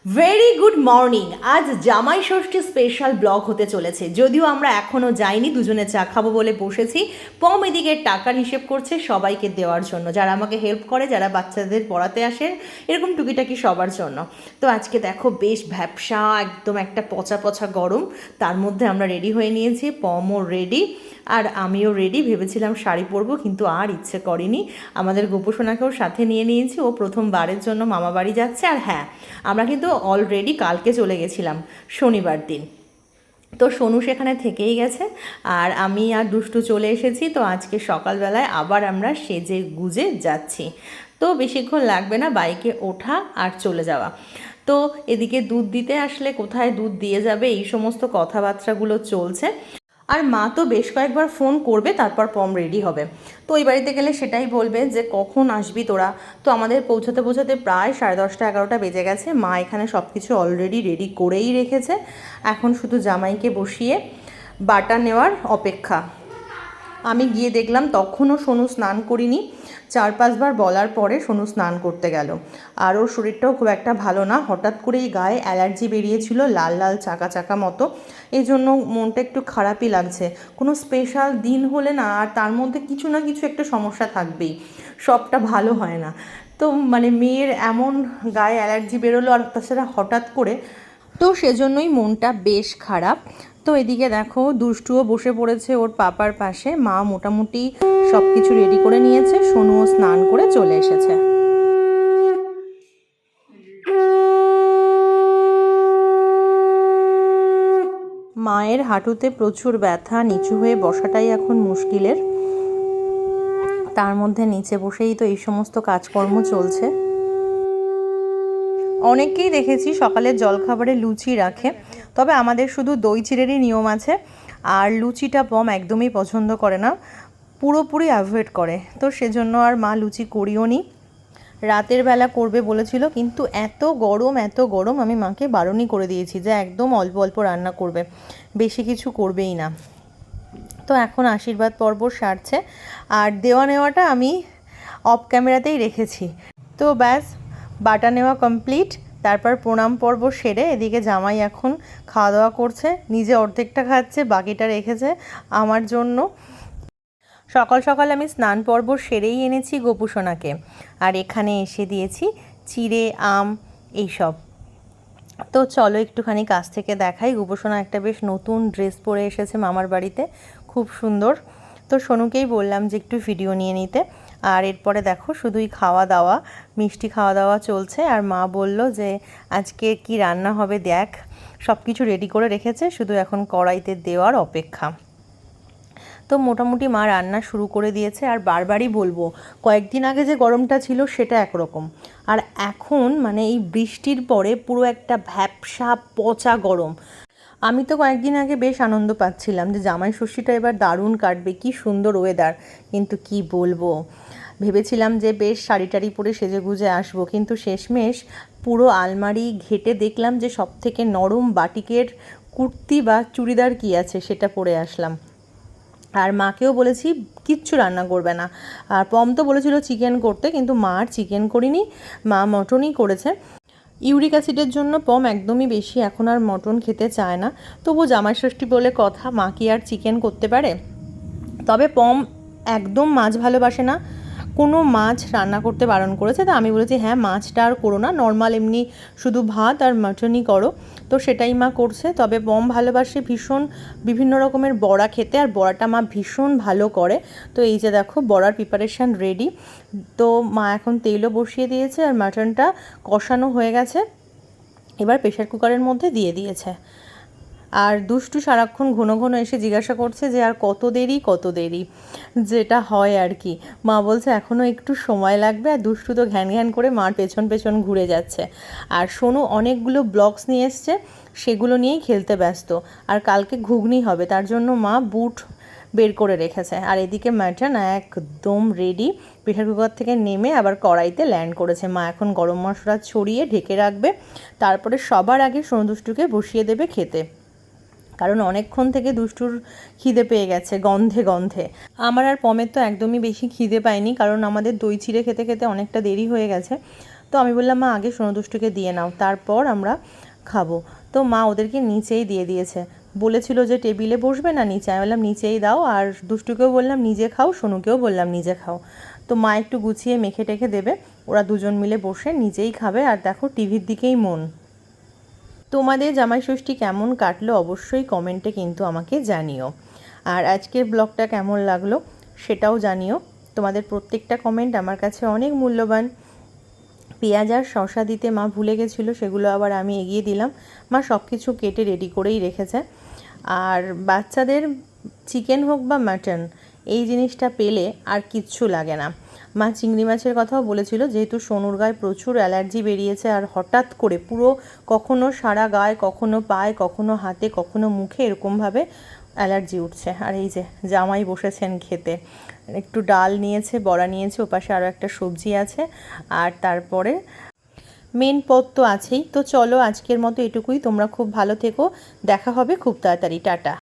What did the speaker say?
Very good morning. আজ জামাই ষষ্ঠী special blog হতে চলেছে, যদিও আমরা এখনও যাইনি, দুজনে চা খাবো বলে বসেছি। পম এদিকে টাকার হিসেব করছে সবাইকে দেওয়ার জন্য, যারা আমাকে হেল্প করে, যারা বাচ্চাদের পড়াতে আসে, এরকম টুকিটাকি সবার জন্য। তো আজকে দেখো বেশ ভ্যাপসা একদম একটা পচা পচা গরম, তার মধ্যে আমরা রেডি হয়ে নিয়েছি, পমও রেডি আর আমিও রেডি। ভেবেছিলাম শাড়ি পরবো, কিন্তু আর ইচ্ছে করেনি। আমাদের গোপসোনাকেও সাথে নিয়ে নিয়েছি, ও প্রথমবারের জন্য মামা বাড়ি যাচ্ছে। আর হ্যাঁ, আমরা কিন্তু অলরেডি কালকে চলে গেছিলাম শনিবার দিন, তো সোনু সেখানে থেকেই গেছে আর আমি আর দুষ্টু চলে এসেছি। তো আজকে সকালবেলায় আবার আমরা সেজে গুজে যাচ্ছি। তো বেশিক্ষণ লাগবে না বাইকে ওঠা আর চলে যাওয়া। তো এদিকে দুধ দিতে আসলে কোথায় দুধ দিয়ে যাবে, এই সমস্ত কথাবার্তাগুলো চলছে। আর মা তো বেশ কয়েকবার ফোন করবে, তারপর পম রেডি হবে। তো ওই বাড়িতে গেলে সেটাই বলবে যে কখন আসবি তোরা। তো আমাদের পৌঁছাতে পৌঁছাতে প্রায় 10:30 11টা বেজে গেছে। মা এখানে সব কিছু অলরেডি রেডি করেই রেখেছে, এখন শুধু জামাইকে বসিয়ে বাটা নেওয়ার অপেক্ষা। আমি গিয়ে দেখলাম তখনও সোনু স্নান করিনি। 4-5 বার বলার পরে সোনু স্নান করতে গেল। আর ওর শরীরটাও খুব একটা ভালো না, হঠাৎ করেই গায়ে অ্যালার্জি বেরিয়েছিল, লাল লাল চাকা চাকা মতো। এই জন্য মনটা একটু খারাপই লাগছে। কোনো স্পেশাল দিন হলে না, আর তার মধ্যে কিছু না কিছু একটা সমস্যা থাকবেই, সবটা ভালো হয় না। তো মানে মেয়ের এমন গায়ে অ্যালার্জি বেরোলো, আর তাছাড়া হঠাৎ করে, তো সেজন্যই মনটা বেশ খারাপ। তো এদিকে দেখো দুষ্টুও বসে পড়েছে ওর পাপার পাশে। মা মোটামুটি সব কিছু রেডি করে নিয়েছে, সোনুও স্নান করে চলে এসেছে। মায়ের হাঁটুতে প্রচুর ব্যথা, নিচু হয়ে বসাটাই এখন মুশকিলের। তার মধ্যে নিচে বসেই তো এই সমস্ত কাজকর্ম চলছে। অনেককেই দেখেছি সকালের জলখাবারে লুচি রাখে, তবে আমাদের শুধু দই চিড়েরই নিয়ম আছে। আর লুচিটা পম একদমই পছন্দ করে না, পুরোপুরি অ্যাভয়েড করে। তো সেজন্য আর মা লুচি করিও নি। রাতের বেলা করবে বলেছিল, কিন্তু এত গরম আমি মাকে বারণই করে দিয়েছি যে একদম অল্প অল্প রান্না করবে, বেশি কিছু করবেই না। তো এখন আশীর্বাদ পর্ব সারছে, আর দেওয়া নেওয়াটা আমি অফ ক্যামেরাতেই রেখেছি। তো ব্যাস, বাটা নেওয়া কমপ্লিট। তারপর প্রণাম পর্ব সেরে এদিকে জামাই এখন খাওয়া দাওয়া করছে, নিজে অর্ধেকটা খাচ্ছে, বাকিটা রেখেছে আমার জন্য। সকাল সকাল আমি স্নান পর্ব সেরেই এনেছি গোপুসোনাকে, আর এখানে এসে দিয়েছি চিড়ে, আম, এইসব। তো চলো একটুখানি কাছ থেকে দেখাই। গোপুসোনা একটা বেশ নতুন ড্রেস পরে এসেছে মামার বাড়িতে, খুব সুন্দর। তো সোনুকেই বললাম যে একটু ভিডিও নিয়ে নিতে। আর এরপরে দেখো শুধুই খাওয়া দাওয়া, মিষ্টি খাওয়া দাওয়া চলছে। আর মা বলল যে আজকে কি রান্না হবে দেখ, সব কিছু রেডি করে রেখেছে, শুধু এখন কড়াইতে দেওয়ার অপেক্ষা। তো মোটামুটি মা রান্না শুরু করে দিয়েছে। আর বারবারই বলবো, কয়েকদিন আগে যে গরমটা ছিল সেটা একরকম, আর এখন মানে এই বৃষ্টির পরে পুরো একটা ভ্যাপসা পচা গরম। আমি তো কয়েকদিন আগে বেশ আনন্দ পাচ্ছিলাম যে জামাই ষষ্ঠীটা এবার দারুণ কাটবে, কি সুন্দর ওয়েদার। কিন্তু কি বলবো, ভেবেছিলাম যে বেশ শাড়ি টাড়ি পরে সেজেগুজে আসবো, কিন্তু শেষমেশ পুরো আলমারি ঘেটে দেখলাম যে সব থেকে নরম বাটিকের কুর্তি বা চুড়িদার কি আছে সেটা পরে আসলাম। আর মাকেও বলেছি কিচ্ছু রান্না করবে না। আর পম তো বলেছিল চিকেন করতে, কিন্তু মা আর চিকেন করিনি, মা মটনই করেছে। ইউরিক অ্যাসিডের জন্য পম একদমই বেশি এখন আর মটন খেতে চায় না। তবু জামাই ষষ্ঠী বলে কথা, মা কি আর চিকেন করতে পারে। তবে পম একদম মাছ ভালোবাসে না, কোনো মাছ রান্না করতে বারণ করেছে। তো আমি বলেছি হ্যাঁ মাছটা আর করো না, নর্মাল এমনি শুধু ভাত আর মাটনই করো। তো সেটাই মা করছে। তবে পম ভালোবাসে ভীষণ বিভিন্ন রকমের বড়া খেতে, আর বড়াটা মা ভীষণ ভালো করে। তো এই যে দেখো বড়ার প্রিপারেশান রেডি। তো মা এখন তেলও বসিয়ে দিয়েছে, আর মাটনটা কষানো হয়ে গেছে, এবার প্রেশার কুকারের মধ্যে দিয়ে দিয়েছে। আর দুষ্টু সারাক্ষণ ঘন ঘন এসে জিজ্ঞাসা করছে যে আর কত দেরি, যেটা হয় আর কি। মা বলছে এখনও একটু সময় লাগবে। আর দুষ্টু তো ঘ্যান ঘ্যান করে মার পেছন পেছন ঘুরে যাচ্ছে। আর সোনু অনেকগুলো ব্লকস নিয়ে এসছে, সেগুলো নিয়েই খেলতে ব্যস্ত। আর কালকে ঘুগনি হবে, তার জন্য মা বুট বের করে রেখেছে। আর এদিকে মাটন একদম রেডি, প্রেশার কুকার থেকে নেমে আবার কড়াইতে ল্যান্ড করেছে। মা এখন গরম মশলা ছড়িয়ে ঢেকে রাখবে, তারপরে সবার আগে সোনু দুষ্টুকে বসিয়ে দেবে খেতে, কারণ অনেকক্ষণ থেকে দুষ্টুর খিদে পেয়ে গেছে গন্ধে গন্ধে। আমার আর পমের তো একদমই বেশি খিদে পায়নি, কারণ আমাদের দই চিড়ে খেতে খেতে অনেকটা দেরি হয়ে গেছে। তো আমি বললাম মা আগে সোনু দুষ্টুকে দিয়ে নাও, তারপর আমরা খাবো। তো মা ওদেরকে নিচেই দিয়ে দিয়েছে, বলেছিল যে টেবিলে বসবে না নিচে, আমি বললাম নিচেই দাও, আর দুষ্টুকেও বললাম নিজে খাও, সোনুকেও বললাম নিজে খাও। তো মা একটু গুছিয়ে মেখে টেখে দেবে, ওরা দুজন মিলে বসে নিজেই খাবে। আর দেখো টিভির দিকেই মন। তোমাদের জামাই ষষ্ঠী কেমন কাটলো অবশ্যই কমেন্টে কিন্তু আমাকে জানিও। আর আজকের ব্লগটা কেমন লাগলো সেটাও জানিও। তোমাদের প্রত্যেকটা কমেন্ট আমার কাছে অনেক মূল্যবান। পেঁয়াজ আর শসা দিতে মা ভুলে গেছিলো, সেগুলো আবার আমি এগিয়ে দিলাম। মা সব কিছু কেটে রেডি করেই রেখেছে। আর বাচ্চাদের চিকেন হোক বা মাটন, এই জিনিসটা পেলে আর কিচ্ছু লাগে না। মা চিংড়ি মাছের কথাও বলেছিল, যেহেতু সোনুর গায়ে প্রচুর অ্যালার্জি বেরিয়েছে, আর হঠাৎ করে পুরো কখনো সারা গায়ে, কখনো পায়ে, কখনো হাতে, কখনো মুখে এরকমভাবে অ্যালার্জি উঠছে। আর এই যে জামাই বসেছেন খেতে, একটু ডাল নিয়েছে, বড়া নিয়েছে, ওপাশে আরও একটা সবজি আছে, আর তারপরে মেন পদ তো আছেই। তো চলো আজকের মতো এটুকুই, তোমরা খুব ভালো থেকো, দেখা হবে খুব তাড়াতাড়ি, টাটা।